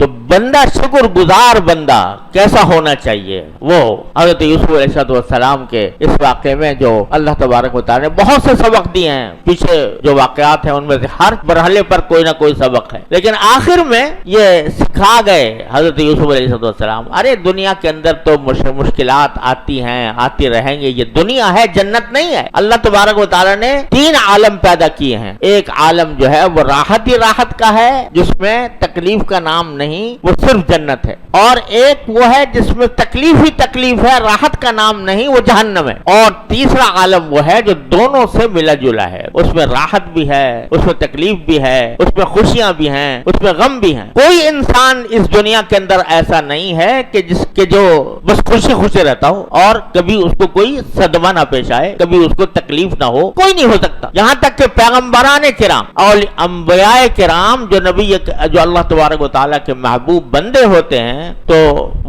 تو بندہ شکر گزار بندہ کیسا ہونا چاہیے، وہ حضرت یوسف علیہ السلام کے اس واقعے میں جو اللہ تبارک و تعالی نے بہت سے سبق دیے ہیں، پیچھے جو واقعات ہیں ان میں سے ہر مرحلے پر کوئی نہ کوئی سبق ہے، لیکن آخر میں یہ سکھا گئے حضرت یوسف علیہ السلام، ارے دنیا کے اندر تو مشکلات آتی ہیں، آتی رہیں گے، یہ دنیا ہے، جنت نہیں ہے۔ اللہ تبارک و تعالی نے 3 عالم پیدا کیے ہیں، ایک عالم جو ہے وہ راحت ہی راحت کا ہے جس میں تکلیف کا نام نہیں، وہ صرف جنت ہے، اور ایک وہ ہے جس میں تکلیف ہی تکلیف ہے، راحت کا نام نہیں، وہ جہنم ہے، اور تیسرا عالم وہ ہے جو دونوں سے ملا جلا ہے، اس میں راحت بھی ہے، اس میں تکلیف بھی ہے، اس میں خوشیاں بھی ہیں، اس میں غم بھی ہیں۔ کوئی انسان اس دنیا کے اندر ایسا نہیں ہے کہ جس کے جو بس خوشی خوشی رہتا ہو اور کبھی اس کو کوئی صدمہ نہ پیش آئے، کبھی اس کو تکلیف نہ ہو، کوئی نہیں ہو سکتا۔ یہاں تک کہ پیغمبران کرام اور انبیاء کرام جو اللہ تبارک و تعالیٰ کے محبوب بندے ہوتے ہیں تو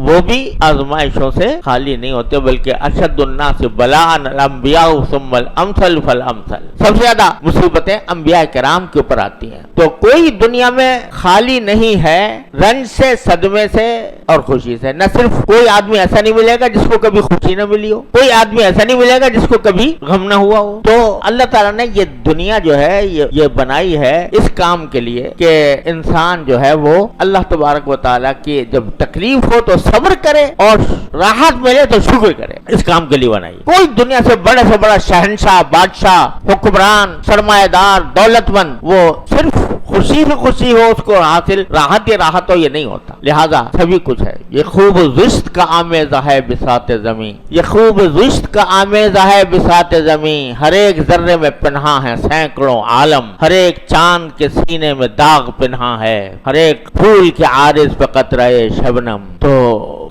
وہ بھی آزمائشوں سے خالی نہیں ہوتے، بلکہ اشد الناس بلاء الانبیاء ثم الامثل فالامثل، سب سے زیادہ مصیبتیں انبیاء کرام کے اوپر آتی ہیں۔ تو کوئی دنیا میں خالی نہیں ہے رنج سے، صدمے سے اور خوشی سے۔ نہ صرف کوئی آدمی ایسا نہیں ملے گا جس کو کبھی خوشی نہ ملی ہو، کوئی آدمی ایسا نہیں ملے گا جس کو کبھی غم نہ ہوا ہو۔ تو اللہ تعالیٰ نے یہ دنیا جو ہے یہ بنائی ہے اس کام کے لیے کہ انسان جو ہے وہ اللہ تبارک و تعالیٰ کی جب تکلیف ہو تو صبر کرے اور راحت ملے تو شکر کرے، اس کام کے لیے بنائی۔ کوئی دنیا سے بڑا شہنشاہ، بادشاہ، حکمران، سرمایہ دار، دولت مند وہ صرف خوشی سے خوشی ہو اس کو حاصل، راحت ہی راحت ہو، یہ نہیں ہوتا۔ لہذا سبھی کچھ ہے۔ یہ خوب زشت کا آمیزہ ہے بساط زمین، یہ خوب زشت کا آمیزہ ہے بساط زمین، ہر ایک ذرے میں پنہاں ہے سینکڑوں عالم، ہر ایک چاند کے سینے میں داغ پنہاں ہے، ہر ایک پھول کے عارض پہ قطرہ شبنم۔ تو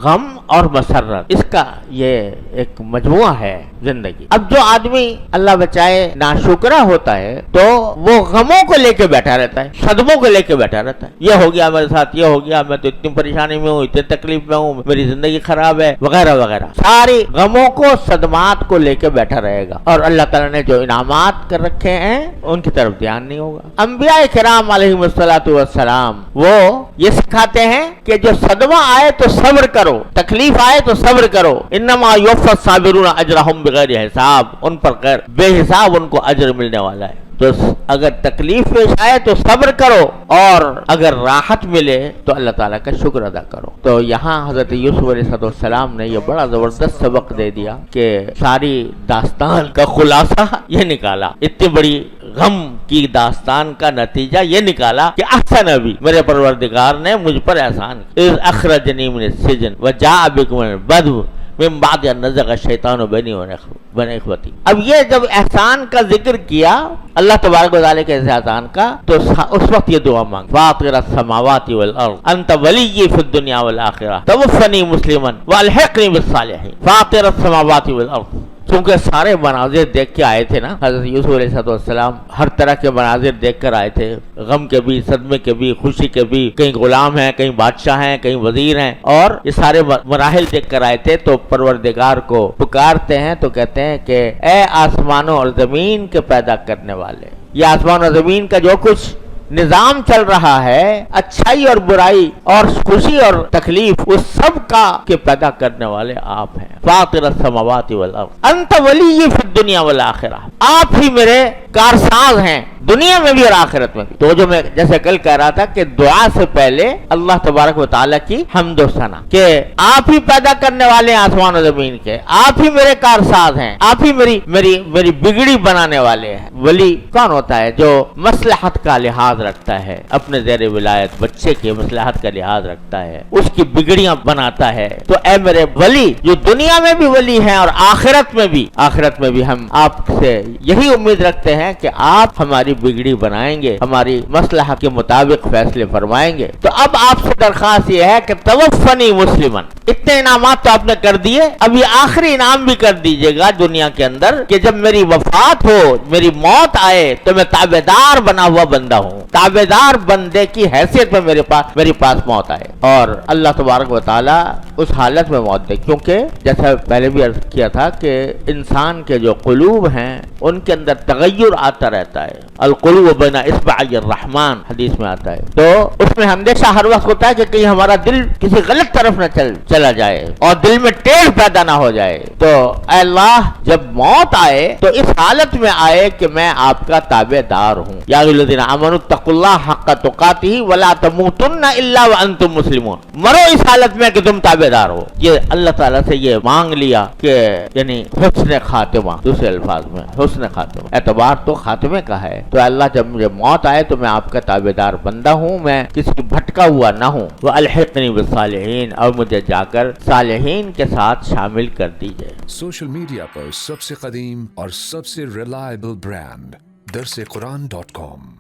غم اور مسرت اس کا یہ ایک مجموعہ ہے زندگی۔ اب جو آدمی اللہ بچائے ناشکرہ ہوتا ہے تو وہ غموں کو لے کے بیٹھا رہتا ہے، صدموں کو لے کے بیٹھا رہتا ہے، یہ ہو گیا میرے ساتھ، یہ ہو گیا، میں تو اتنی پریشانی میں ہوں، اتنی تکلیف میں ہوں، میری زندگی خراب ہے، وغیرہ وغیرہ، ساری غموں کو، صدمات کو لے کے بیٹھا رہے گا، اور اللہ تعالیٰ نے جو انعامات کر رکھے ہیں ان کی طرف دھیان نہیں ہوگا۔ انبیاء کرام علیہ السلام وہ یہ سکھاتے ہیں کہ جو صدمہ آئے تو صبر کرو، تکلیف آئے تو صبر کرو، انما یوفی الصابرون اجرہم بغیر حساب، ان پر بے حساب ان کو اجر ملنے والا ہے۔ تو اگر تکلیف پیش آئے تو صبر کرو، اور اگر راحت ملے تو اللہ تعالیٰ کا شکر ادا کرو۔ تو یہاں حضرت یوسف علیہ السلام نے یہ بڑا زبردست سبق دے دیا کہ ساری داستان کا خلاصہ یہ نکالا، اتنی بڑی غم کی داستان کا نتیجہ یہ نکالا کہ احسن ابھی میرے پروردگار نے مجھ پر احسان کیا، اذ اخرجنی من السجن وجاء بکم من البدو من بعد ان نزغ الشیطان بینی وبین اخوتی۔ اب یہ جب احسان کا ذکر کیا اللہ تبارک و تعالیٰ کے احسان کا تو اس وقت یہ دعا مانگ، فاطر السماوات والارض انت ولی فی الدنیا والآخرہ توفنی مسلما والحقنی بالصالحین۔ فاطر السماوات والارض، کیونکہ سارے مناظر دیکھ کے آئے تھے نا حضرت یوسف علیہ السلام، ہر طرح کے مناظر دیکھ کر آئے تھے، غم کے بھی، صدمے کے بھی، خوشی کے بھی، کہیں غلام ہیں، کہیں بادشاہ ہیں، کہیں وزیر ہیں، اور یہ سارے مراحل دیکھ کر آئے تھے۔ تو پروردگار کو پکارتے ہیں تو کہتے ہیں کہ اے آسمانوں اور زمین کے پیدا کرنے والے، یہ آسمان اور زمین کا جو کچھ نظام چل رہا ہے، اچھائی اور برائی اور خوشی اور تکلیف، اس سب کا کے پیدا کرنے والے آپ ہیں۔ فاطر السماوات والارض انت ولی فی الدنیا والآخرہ، آپ ہی میرے کارساز ہیں دنیا میں بھی اور آخرت میں بھی۔ تو جو میں جیسے کل کہہ رہا تھا کہ دعا سے پہلے اللہ تبارک و تعالیٰ کی حمد و ثنا، کہ آپ ہی پیدا کرنے والے ہیں آسمان و زمین کے، آپ ہی میرے کارساز ہیں، آپ ہی میری بگڑی بنانے والے ہیں۔ ولی کون ہوتا ہے؟ جو مصلحت کا لحاظ رکھتا ہے، اپنے زیر ولایت بچے کی مصلحت کا لحاظ رکھتا ہے، اس کی بگڑیاں بناتا ہے۔ تو اے میرے ولی، جو دنیا میں بھی ولی ہیں اور آخرت میں بھی ہم آپ سے یہی امید رکھتے ہیں کہ آپ ہماری بگڑی بنائیں گے، ہماری مصلحت کے مطابق فیصلے فرمائیں گے۔ تو اب آپ سے درخواست یہ ہے کہ توفنی مسلمن، اتنے انعامات تو آپ نے کر دیے، اب یہ آخری انعام بھی کر دیجئے گا دنیا کے اندر کہ جب میری وفات ہو، میری موت آئے تو میں تابعدار بنا ہوا بندہ ہوں، تابعدار بندے کی حیثیت میں میرے پاس موت آئے۔ اور اللہ تبارک و تعالی اس حالت میں موت دے، کیونکہ جیسا پہلے بھی عرض کیا تھا کہ انسان کے جو قلوب ہیں ان کے اندر تغیر آتا رہتا ہے، القلوب بین اصبعی الرحمن حدیث میں آتا ہے، تو اس میں اندیشہ ہر وقت ہوتا ہے کہ کہیں ہمارا دل کسی غلط طرف نہ چلا جائے اور دل میں ٹیڑھ پیدا نہ ہو جائے۔ تو اے اللہ جب موت آئے تو اس حالت میں آئے کہ میں آپ کا تابع دار ہوں، یا ایھا الذین آمنوا اتقوا اللہ حق تقاتہ ولا تموتن الا وانتم مسلمون، مرو اس حالت میں کہ تم تابع دار ہو۔ یہ اللہ تعالیٰ سے یہ مانگ لیا کہ یعنی حسن خاتمہ، دوسرے الفاظ میں حسن خاتمہ، اعتبار تو خاتمے کا ہے، تو اللہ جب مجھے موت آئے تو میں آپ کا تابع دار بندہ ہوں، میں کسی بھٹکا ہوا نہ ہوں، وَأَلْحِقْنِي بِالصَّالِحِينَ، اور مجھے جا کر صالحین کے ساتھ شامل کر دیجئے۔ سوشل میڈیا پر سب سے قدیم اور سب سے ریلائبل برانڈ درسقرآن.com